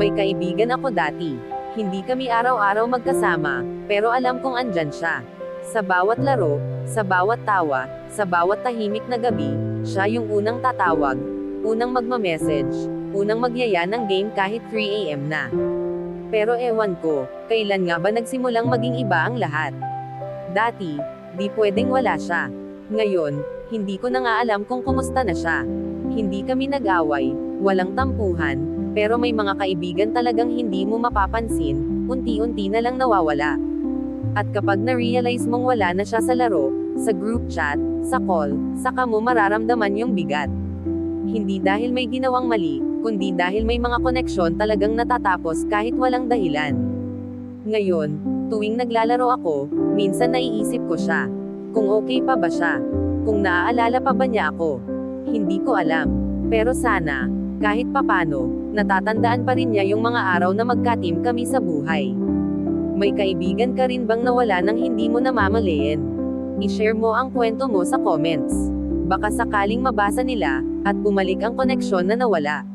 May kaibigan ako dati. Hindi kami araw-araw magkasama, pero alam kong andyan siya. Sa bawat laro, sa bawat tawa, sa bawat tahimik na gabi, siya yung unang tatawag, unang magma-message, unang magyaya ng game kahit 3 AM na. Pero ewan ko, kailan nga ba nagsimulang maging iba ang lahat? Dati, di pwedeng wala siya. Ngayon, hindi ko na nga alam kung kumusta na siya. Hindi kami nag-away, walang tampuhan, pero may mga kaibigan talagang hindi mo mapapansin, unti-unti na lang nawawala. At kapag na-realize mong wala na siya sa laro, sa group chat, sa call, saka mo mararamdaman yung bigat. Hindi dahil may ginawang mali, kundi dahil may mga koneksyon talagang natatapos kahit walang dahilan. Ngayon, tuwing naglalaro ako, minsan naiisip ko siya. Kung okay pa ba siya? Kung naaalala pa ba niya ako? Hindi ko alam. Pero sana, kahit papano, natatandaan pa rin niya yung mga araw na magka-team kami sa buhay. May kaibigan ka rin bang nawala nang hindi mo namamalayan? I-share mo ang kwento mo sa comments. Baka sakaling mabasa nila, at bumalik ang koneksyon na nawala.